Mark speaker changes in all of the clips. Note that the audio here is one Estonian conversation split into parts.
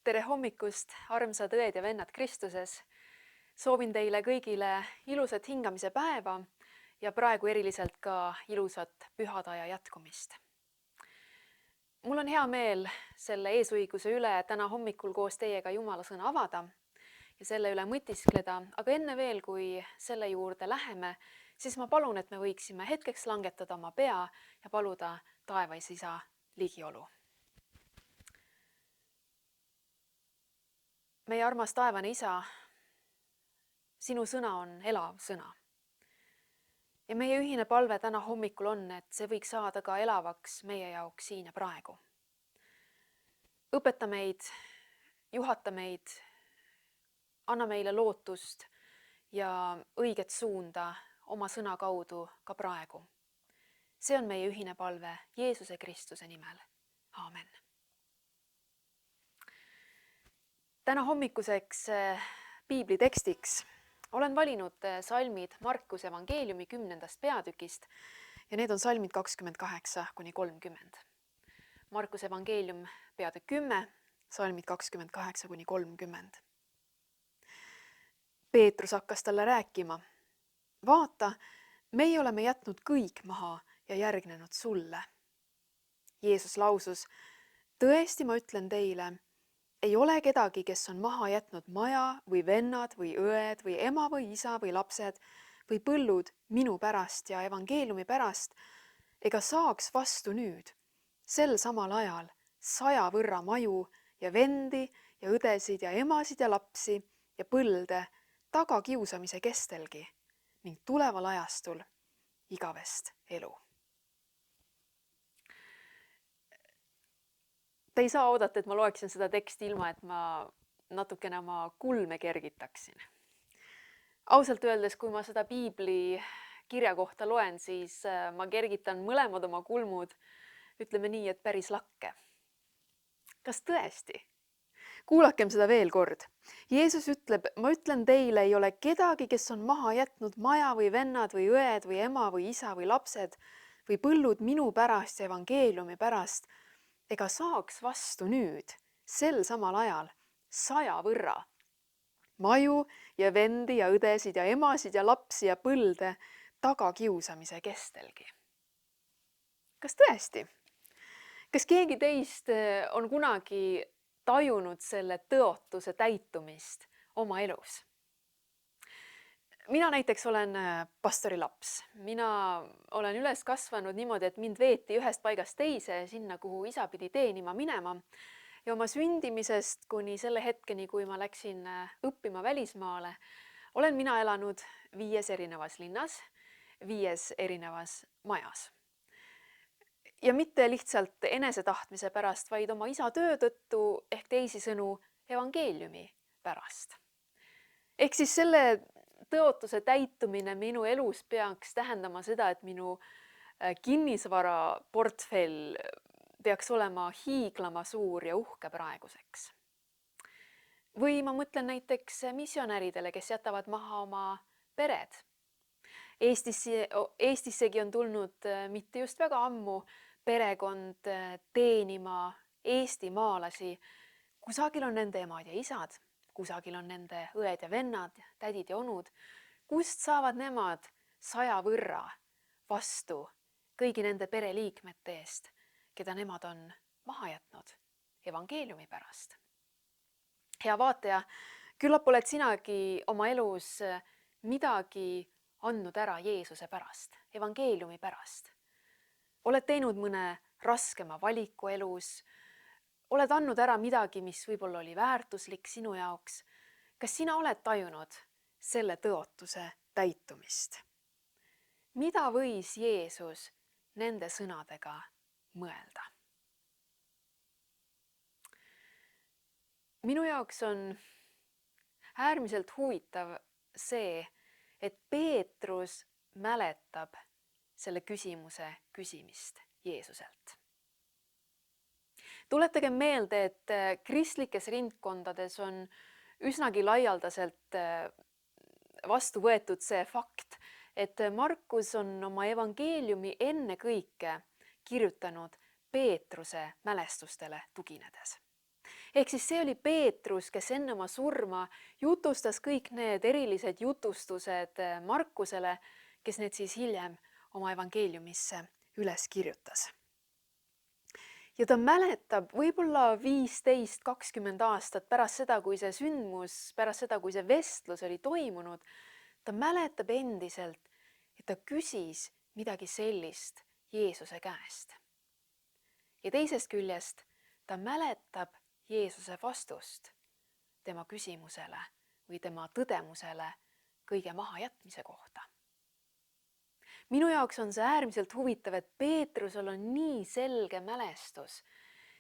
Speaker 1: Tere hommikust, armsad õed ja vennad Kristuses. Soovin teile kõigile ilusat hingamise päeva ja praegu eriliselt ka ilusat pühadaja jätkumist. Mul on hea meel selle eesõiguse üle täna hommikul koos teiega Jumala sõna avada ja selle üle mõtiskleda, aga enne veel, kui selle juurde läheme, siis ma palun, et me võiksime hetkeks langetada oma pea ja paluda taevas Isa ligiolu. Meie armas taevane Isa, sinu sõna on elav sõna. Ja meie ühine palve täna hommikul on, et see võiks saada ka elavaks meie jaoks siin ja praegu. Õpeta meid, juhata meid, anna meile lootust ja õiget suunda oma sõna kaudu ka praegu. See on meie ühine palve Jeesuse Kristuse nimel. Aamen. Täna hommikuseks piiblitekstiks olen valinud salmid Markuse evangeeliumi 10. peatükist ja need on salmid 28–30. Markuse evangeelium peatükk 10, salmid 28–30. Peetrus hakkas talle rääkima. Vaata, meie oleme jätnud kõik maha ja järgnenud sulle. Jeesus lausus, tõesti ma ütlen teile, ei ole kedagi, kes on maha jätnud maja või vennad või õed või ema või isa või lapsed või põllud minu pärast ja evangeeliumi pärast, ega saaks vastu nüüd, sel samal ajal 100 võrra maju ja vendi ja õdesid ja emasid ja lapsi ja põlde tagakiusamise kestelgi ning tuleval ajastul igavest elu. Te ei saa oodata, et ma loeksin seda teksti ilma, et ma natukene oma kulme kergitaksin. Ausalt öeldes, kui ma seda piibli kirja kohta loen, siis ma kergitan mõlemad oma kulmud, ütleme nii, et päris lakke. Kas tõesti? Kuulakem seda veel kord. Jeesus ütleb, ma ütlen teile, ei ole kedagi, kes on maha jätnud maja või vennad või õed või ema või isa või lapsed või põllud minu pärast ja evangeeliumi pärast, ega saaks vastu nüüd, sel samal ajal, 100 võrra. Maju ja vendi ja õdesid ja emasid ja lapsi ja põlde tagakiusamise kestelgi. Kas tõesti? Kas keegi teist on kunagi tajunud selle tõotuse täitumist oma elus? Mina näiteks olen pastori laps. Mina olen üles kasvanud niimoodi, et mind veeti ühest paigast teise, sinna, kuhu isa pidi teenima minema. Ja oma sündimisest kuni selle hetkeni, kui ma läksin õppima välismaale, olen mina elanud 5 erinevas linnas, 5 erinevas majas. Ja mitte lihtsalt enesetahtmise pärast, vaid oma isa töö tõttu ehk teisisõnu evangeeliumi pärast. Ehk siis selle tõotuse täitumine minu elus peaks tähendama seda, et minu kinnisvaraportfell peaks olema hiiglama suur ja uhke praeguseks. Või ma mõtlen näiteks missionäridele, kes jätavad maha oma pered. Eestissegi on tulnud mitte just väga ammu perekond teenima eestimaalasi. Kusagil on nende emad ja isad, kusagil on nende õed ja vennad, tädid ja onud. Kust saavad nemad 100 võrra vastu kõigi nende pereliikmete eest, keda nemad on maha jätnud evangeeliumi pärast? Hea vaataja, küllap oled sinagi oma elus midagi andnud ära Jeesuse pärast, evangeeliumi pärast. Oled teinud mõne raskema valiku elus, oled andnud ära midagi, mis võib-olla oli väärtuslik sinu jaoks. Kas sina oled tajunud selle tõotuse täitumist? Mida võis Jeesus nende sõnadega mõelda? Minu jaoks on äärmiselt huvitav see, et Peetrus mäletab selle küsimuse küsimist Jeesuselt. Tuletage meelde, et kristlikes ringkondades on üsnagi laialdaselt vastu võetud see fakt, et Markus on oma evangeeliumi enne kõike kirjutanud Peetruse mälestustele tuginedes. Ehk siis see oli Peetrus, kes enne oma surma jutustas kõik need erilised jutustused Markusele, kes need siis hiljem oma evangeeliumisse üles kirjutas. Ja ta mäletab võib-olla 15-20 aastat pärast seda, kui see sündmus, pärast seda, kui see vestlus oli toimunud, ta mäletab endiselt, et ta küsis midagi sellist Jeesuse käest. Ja teisest küljest ta mäletab Jeesuse vastust tema küsimusele või tema tõdemusele kõige mahajätmise kohta. Minu jaoks on see äärmiselt huvitav, et Peetrusel on nii selge mälestus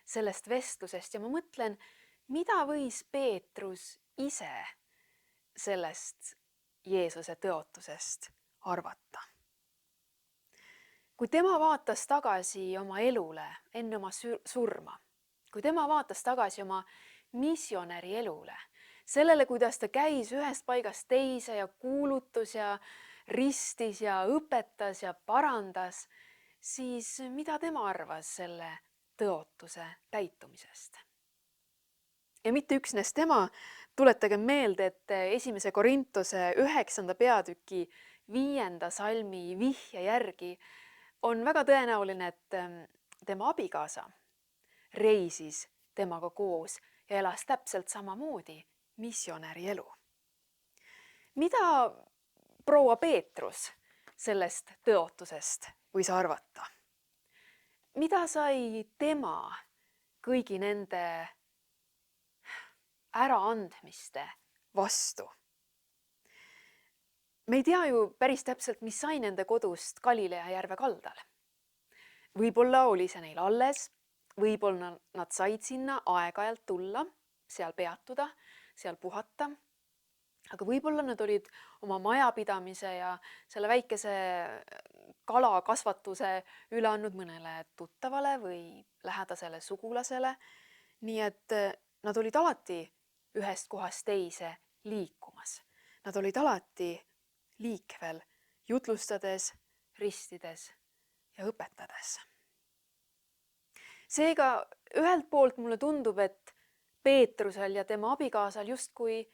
Speaker 1: sellest vestlusest ja ma mõtlen, mida võis Peetrus ise sellest Jeesuse tõotusest arvata. Kui tema vaatas tagasi oma elule enne oma surma, kui tema vaatas tagasi oma missionäri elule, sellele, kuidas ta käis ühest paigast teise ja kuulutus ja ristis ja õpetas ja parandas, siis mida tema arvas selle tõotuse täitumisest? Ja mitte üksnes tema, tuletage meelde, et 1. Korintuse 9. peatüki 5. salmi vihje järgi on väga tõenäoline, et tema abikaasa reisis temaga koos ja elas täpselt samamoodi missionäri elu. Mida proua Peetrus sellest tõotusest võis arvata? Mida sai tema kõigi nende äraandmiste vastu? Me ei tea ju päris täpselt, mis sai nende kodust Galilea järve kaldal. Võib-olla oli see neil alles, võib-olla nad said sinna aeg-ajalt tulla, seal peatuda, seal puhata. Aga võib-olla nad olid oma majapidamise ja selle väikese kalakasvatuse üle andnud mõnele tuttavale või lähedasele sugulasele. Nii et nad olid alati ühest kohast teise liikumas. Nad olid alati liikvel, jutlustades, ristides ja õpetades. Seega ühelt poolt mulle tundub, et Peetrusel ja tema abikaasal justkui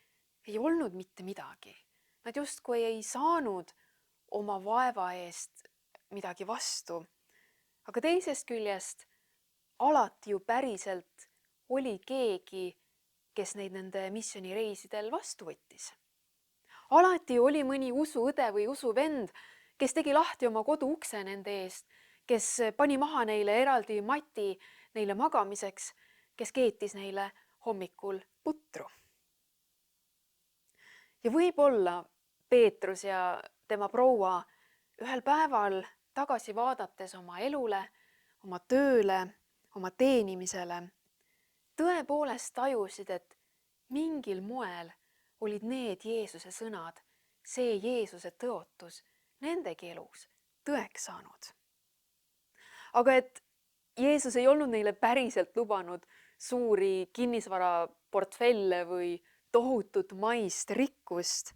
Speaker 1: ei olnud mitte midagi. Nad justkui ei saanud oma vaeva eest midagi vastu. Aga teisest küljest alati ju päriselt oli keegi, kes neid nende missionireisidel vastu võttis. Alati oli mõni usuõde või usuvend, kes tegi lahti oma kodu ukse nende eest, kes pani maha neile eraldi mati neile magamiseks, kes keetis neile hommikul putru. Ja võib-olla Peetrus ja tema proua ühel päeval tagasi vaadates oma elule, oma tööle, oma teenimisele, tõepoolest tajusid, et mingil moel olid need Jeesuse sõnad, see Jeesuse tõotus nendegi elus tõeks saanud. Aga et Jeesus ei olnud neile päriselt lubanud suuri kinnisvaraportfelle või tohutut maist rikkust,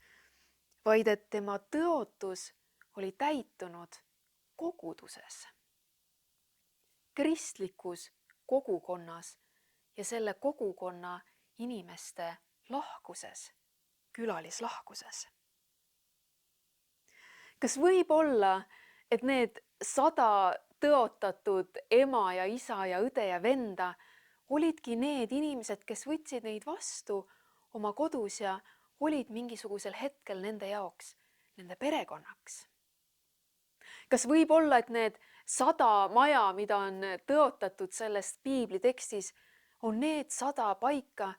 Speaker 1: vaid et tema tõotus oli täitunud koguduses, kristlikus kogukonnas ja selle kogukonna inimeste lahkuses, külalislahkuses. Kas võib olla, et need 100 tõotatud ema ja isa ja õde ja venda olidki need inimesed, kes võtsid neid vastu oma kodus ja olid mingisugusel hetkel nende jaoks, nende perekonnaks? Kas võib olla, et need 100 maja, mida on tõotatud sellest piibli tekstis, on need 100 paika,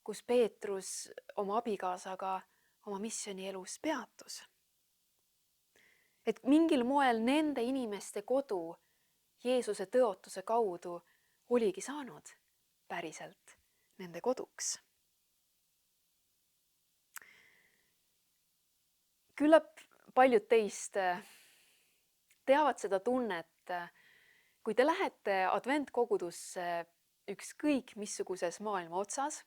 Speaker 1: kus Peetrus oma abikaasaga oma missionielus peatus? Et mingil moel nende inimeste kodu Jeesuse tõotuse kaudu oligi saanud päriselt nende koduks. Küllap paljud teist teavad seda tunnet, kui te lähete adventkogudusse ükskõik missuguses maailma otsas,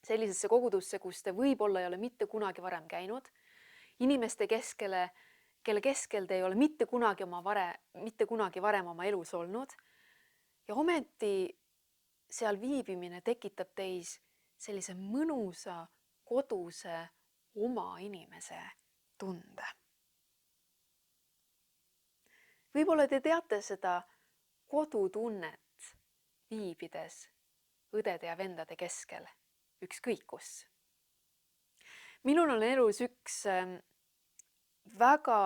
Speaker 1: sellisesse kogudusse, kus te võib-olla ei ole mitte kunagi varem käinud, inimeste keskele, kelle keskel te ei ole mitte kunagi varem oma elus olnud ja ometi seal viibimine tekitab teis sellise mõnusa, koduse, oma inimese tunde. Võib-olla te teate seda kodutunnet viibides õdede ja vendade keskel, ükskõik kus. Minul on elus üks väga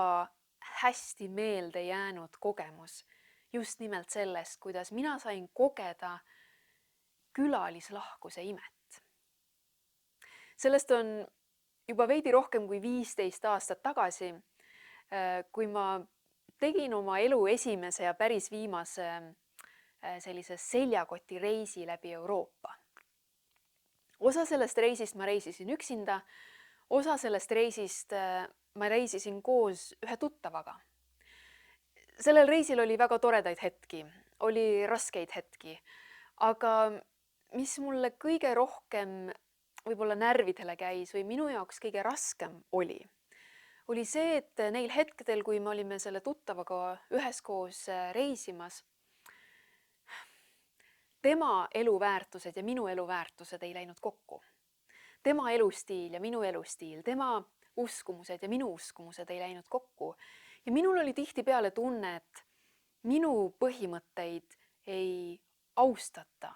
Speaker 1: hästi meelde jäänud kogemus just nimelt sellest, kuidas mina sain kogeda külalislahkuse imet. Sellest on juba veidi rohkem kui 15 aastat tagasi, kui ma tegin oma elu esimese ja päris viimase sellise seljakoti reisi läbi Euroopa. Osa sellest reisist ma reisisin üksinda, osa sellest reisist ma reisisin koos ühe tuttavaga. Sellel reisil oli väga toredaid hetki, oli raskeid hetki, aga mis mulle kõige rohkem võib-olla närvidele käis või minu jaoks kõige raskem oli see, et neil hetkedel, kui me olime selle tuttavaga üheskoos reisimas, tema eluväärtused ja minu eluväärtused ei läinud kokku. Tema elustiil ja minu elustiil, tema uskumused ja minu uskumused ei läinud kokku. Ja minul oli tihtipeale tunne, et minu põhimõtteid ei austata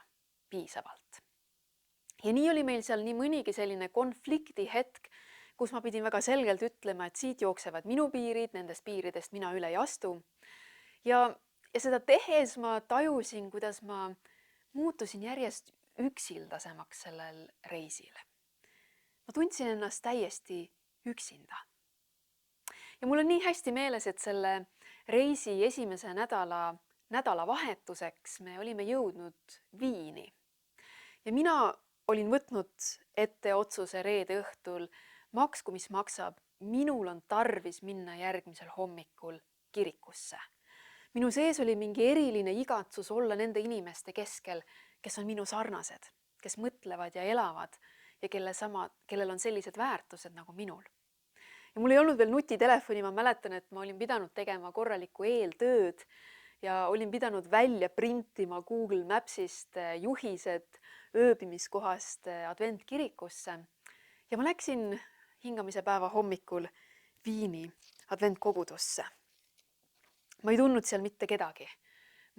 Speaker 1: piisavalt. Ja nii oli meil seal nii mõnigi selline konflikti hetk, kus ma pidin väga selgelt ütlema, et siit jooksevad minu piirid, nendest piiridest mina üle ei astu. Ja seda tehes ma tajusin, kuidas ma muutusin järjest üksildasemaks sellel reisil. Ma tundsin ennast täiesti üksinda. Ja mul on nii hästi meeles, et selle reisi esimese nädalavahetuseks me olime jõudnud Viini. Ja mina olin võtnud ette otsuse reede õhtul, maksku mis maksab, minul on tarvis minna järgmisel hommikul kirikusse. Minu sees oli mingi eriline igatsus olla nende inimeste keskel, kes on minu sarnased, kes mõtlevad ja elavad ja kellel on sellised väärtused nagu minul. Ja mul ei olnud veel nutitelefoni, ma mäletan, et ma olin pidanud tegema korralikku eeltööd ja olin pidanud välja printima Google Mapsist juhised ööbimiskohast adventkirikusse. Ja ma läksin hingamise päeva hommikul Viini adventkogudusse. Ma ei tundnud seal mitte kedagi.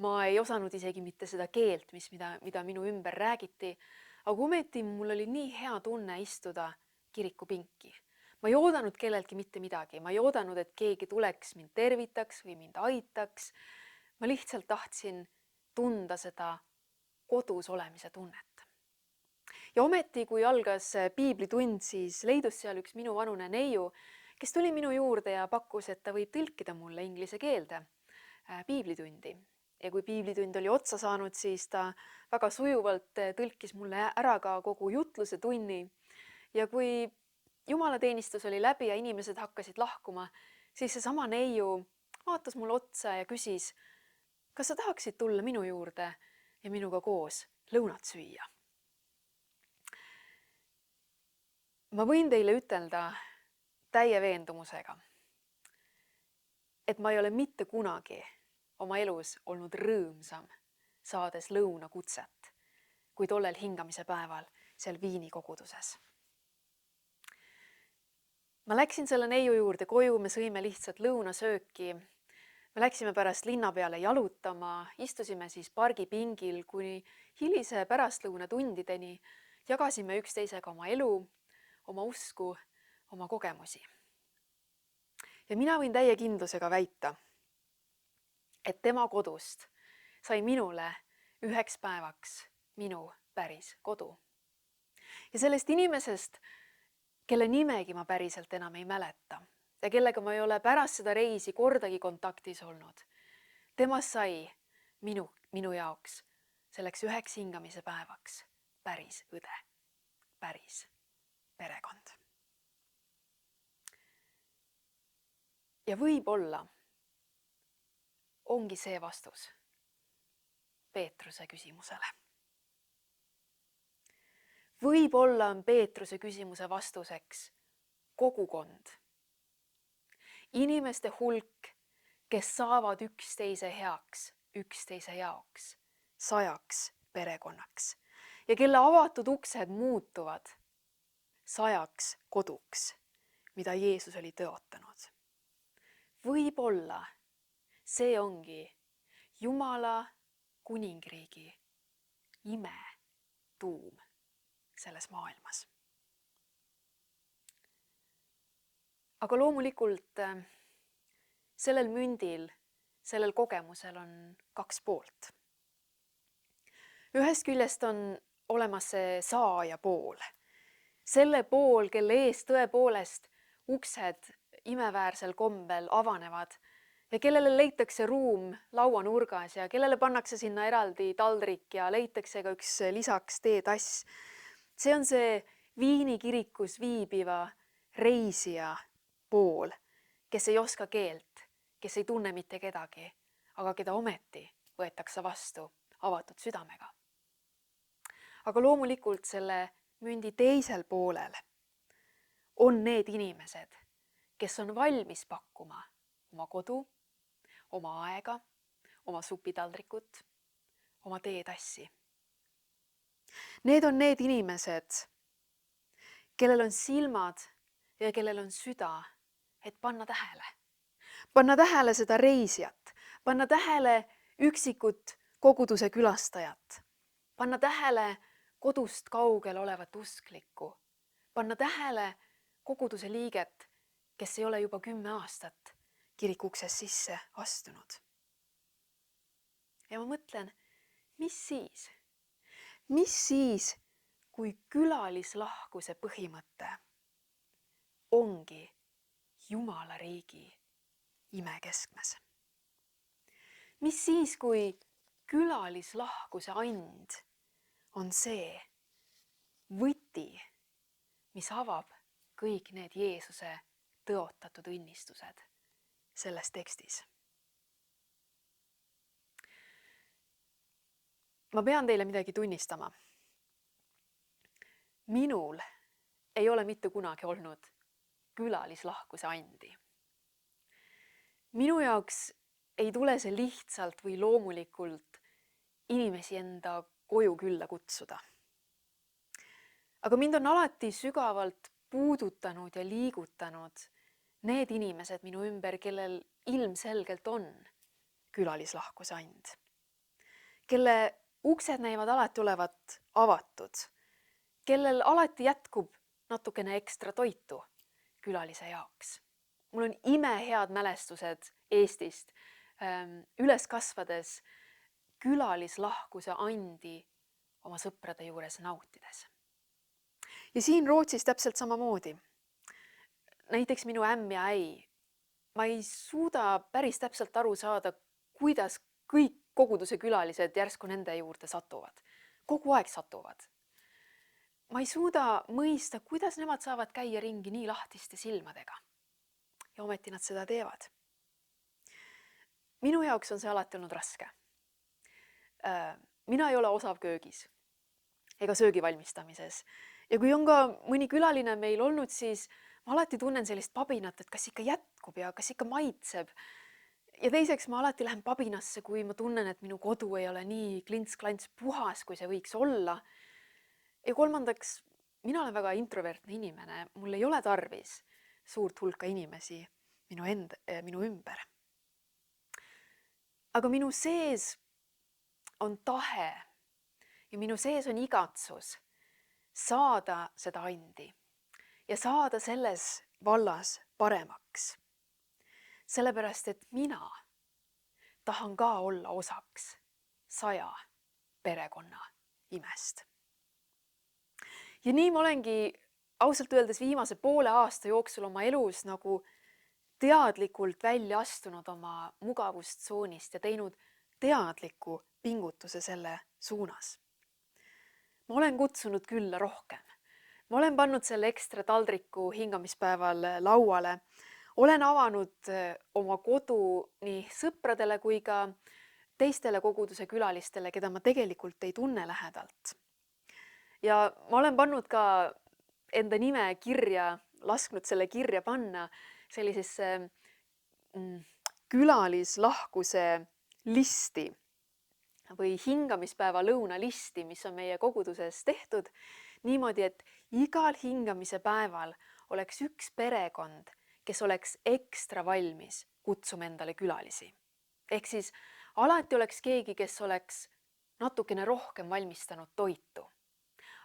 Speaker 1: Ma ei osanud isegi mitte seda keelt, mida minu ümber räägiti, aga ometi mul oli nii hea tunne istuda kirikupinki. Ma ei oodanud kelleltki mitte midagi. Ma ei oodanud, et keegi tuleks mind tervitaks või mind aitaks. Ma lihtsalt tahtsin tunda seda kodus olemise tunnet. Ja ometi, kui algas piiblitund, siis leidus seal üks minu vanune neiu, kes tuli minu juurde ja pakkus, et ta võib tõlkida mulle inglise keelde piiblitundi. Ja kui piiblitund oli otsa saanud, siis ta väga sujuvalt tõlkis mulle ära ka kogu jutluse tunni. Ja kui jumalateenistus oli läbi ja inimesed hakkasid lahkuma, siis seesama neiu vaatas mulle otsa ja küsis, kas sa tahaksid tulla minu juurde ja minuga koos lõunat süüa. Ma võin teile ütelda täie veendumusega, et ma ei ole mitte kunagi oma elus olnud rõõmsam saades lõunakutset, kui tollel hingamise päeval seal Viini koguduses. Ma läksin selle neiu juurde koju, me sõime lihtsalt lõunasööki. Me läksime pärast linna peale jalutama, istusime siis pargipingil kuni hilise pärastlõunatundideni, jagasime üksteisega oma elu, oma usku, oma kogemusi. Ja mina võin täie kindlusega väita, et tema kodust sai minule üheks päevaks minu päris kodu. Ja sellest inimesest, kelle nimegi ma päriselt enam ei mäleta ja kellega ma ei ole pärast seda reisi kordagi kontaktis olnud, temast sai minu jaoks selleks üheks hingamise päevaks päris õde, päris perekond. Ja võib-olla ongi see vastus Peetruse küsimusele. Võib-olla on Peetruse küsimuse vastuseks kogukond. Inimeste hulk, kes saavad üksteise heaks, üksteise jaoks, 100 perekonnaks ja kelle avatud uksed muutuvad 100 koduks, mida Jeesus oli tõotanud. Võib-olla see ongi Jumala kuningriigi ime tuum selles maailmas. Aga loomulikult sellel mündil, sellel kogemusel on 2 poolt. Ühest küljest on olemas see saaja pool. Selle pool, kelle ees tõepoolest uksed imeväärsel kombel avanevad ja kellele leitakse ruum lauanurgas ja kellele pannakse sinna eraldi taldrik ja leitakse ka üks lisaks teetass. See on see Viini kirikus viibiva reisija pool, kes ei oska keelt, kes ei tunne mitte kedagi, aga keda ometi võetakse vastu avatud südamega. Aga loomulikult selle mündi teisel poolel on need inimesed, kes on valmis pakkuma oma kodu, oma aega, oma supitaldrikut, oma teetassi. Need on need inimesed, kellel on silmad ja kellel on süda, et panna tähele. Panna tähele seda reisijat, panna tähele üksikut koguduse külastajat, panna tähele kodust kaugel olevat usklikku, panna tähele koguduse liiget, kes ei ole juba 10 aastat kiriku uksest sisse astunud. Ja ma mõtlen, mis siis? Mis siis, kui külalislahkuse põhimõte ongi Jumala riigi imekeskmes? Mis siis, kui külalislahkuse and on see võti, mis avab kõik need Jeesuse tõotatud õnnistused selles tekstis? Ma pean teile midagi tunnistama. Minul ei ole mitte kunagi olnud külalislahkuse andi. Minu jaoks ei tule see lihtsalt või loomulikult inimesi enda koju külla kutsuda. Aga mind on alati sügavalt puudutanud ja liigutanud need inimesed minu ümber, kellel ilmselgelt on külalislahkuse and, kelle uksed näivad alati olevat avatud, kellel alati jätkub natukene ekstra toitu külalise jaoks. Mul on imehead mälestused Eestist üles kasvades külalislahkuse andi oma sõprade juures nautides. Ja siin Rootsis täpselt samamoodi. Näiteks minu ämm ja äi. Ma ei suuda päris täpselt aru saada, kuidas kõik koguduse külalised järsku nende juurde satuvad. Kogu aeg satuvad. Ma ei suuda mõista, kuidas nemad saavad käia ringi nii lahtiste silmadega. Ja ometi nad seda teevad. Minu jaoks on see alati olnud raske. Mina ei ole osav köögis ega söögi valmistamises. Ja kui on ka mõni külaline meil olnud, siis ma alati tunnen sellist pabinat, et kas ikka jätkub ja kas ikka maitseb. Ja teiseks ma alati lähen pabinasse, kui ma tunnen, et minu kodu ei ole nii klints-klants puhas, kui see võiks olla. Ja kolmandaks, mina olen väga introvertne inimene. Mul ei ole tarvis suurt hulka inimesi minu ümber. Aga minu sees on tahe ja minu sees on igatsus saada seda andi ja saada selles vallas paremaks. Sellepärast, et mina tahan ka olla osaks 100 perekonna imest. Ja nii ma olengi ausalt öeldes viimase poole aasta jooksul oma elus nagu teadlikult välja astunud oma mugavustsoonist ja teinud teadliku pingutuse selle suunas. Ma olen kutsunud külla rohkem. Ma olen pannud selle ekstra taldriku hingamispäeval lauale. Olen avanud oma kodu nii sõpradele kui ka teistele koguduse külalistele, keda ma tegelikult ei tunne lähedalt. Ja ma olen pannud ka enda nime kirja, lasknud selle kirja panna sellisesse külalislahkuse listi või hingamispäeva lõunalisti, mis on meie koguduses tehtud, niimoodi, et igal hingamise päeval oleks üks perekond, kes oleks ekstra valmis kutsuma endale külalisi. Ehk siis alati oleks keegi, kes oleks natukene rohkem valmistanud toitu.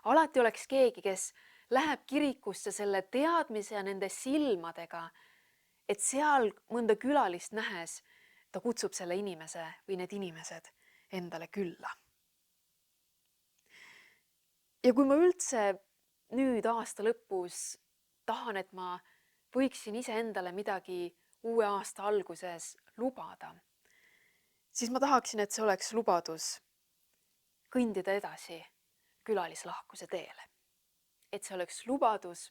Speaker 1: Alati oleks keegi, kes läheb kirikusse selle teadmise ja nende silmadega, et seal mõnda külalist nähes ta kutsub selle inimese või need inimesed endale külla. Ja kui ma üldse nüüd aasta lõpus tahan, et ma võiksin iseendale midagi uue aasta alguses lubada, siis ma tahaksin, et see oleks lubadus kõndida edasi külalislahkuse teele. Et see oleks lubadus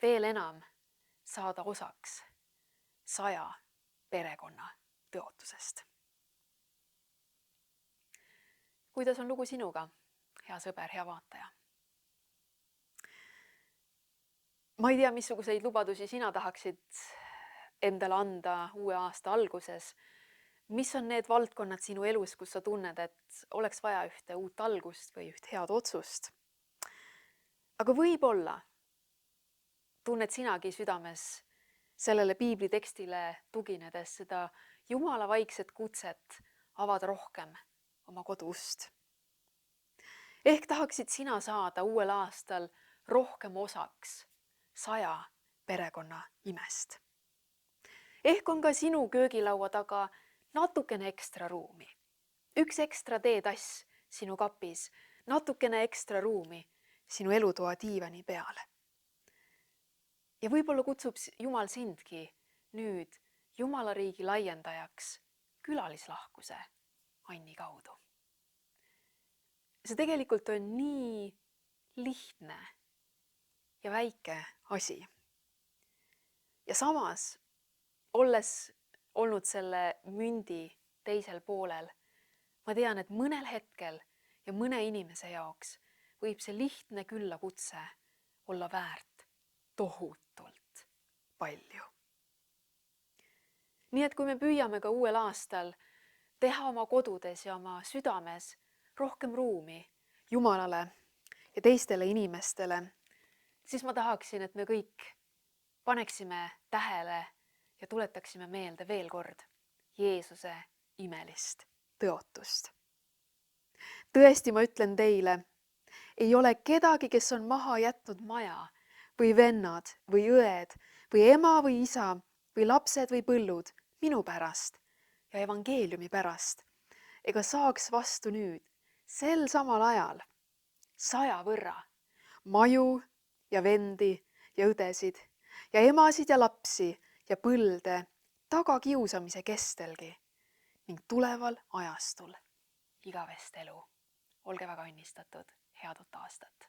Speaker 1: veel enam saada osaks 100 perekonna tõotusest. Kuidas on lugu sinuga, hea sõber, hea vaataja? Ma ei tea, missuguseid lubadusi sina tahaksid endale anda uue aasta alguses. Mis on need valdkonnad sinu elus, kus sa tunned, et oleks vaja ühte uut algust või üht head otsust? Aga võib-olla tunned sinagi südames sellele piiblitekstile tuginedes seda Jumala vaikset kutset avada rohkem oma koduust. Ehk tahaksid sina saada uuel aastal rohkem osaks 100 perekonna imest. Ehk on ka sinu köögilaua taga natukene ekstra ruumi. Üks ekstra teetass sinu kapis, natukene ekstra ruumi sinu elutoa diivani peale. Ja võib-olla kutsub Jumal sindki nüüd Jumala riigi laiendajaks külalislahkuse Anni kaudu. See tegelikult on nii lihtne ja väike asi. Ja samas, olles olnud selle mündi teisel poolel, ma tean, et mõnel hetkel ja mõne inimese jaoks võib see lihtne küllakutse olla väärt tohutult palju. Nii et kui me püüame ka uuel aastal teha oma kodudes ja oma südames rohkem ruumi Jumalale ja teistele inimestele, siis ma tahaksin, et me kõik paneksime tähele ja tuletaksime meelde veel kord Jeesuse imelist tõotust. Tõesti, ma ütlen teile, ei ole kedagi, kes on maha jätnud maja või vennad või õed või ema või isa või lapsed või põllud minu pärast ja evangeeliumi pärast, ega saaks vastu nüüd sel samal ajal 100 võrra maju ja vendi ja õdesid ja emasid ja lapsi ja põlde tagakiusamise kestelgi ning tuleval ajastul igavest elu. Olge väga õnnistatud, head uut aastat!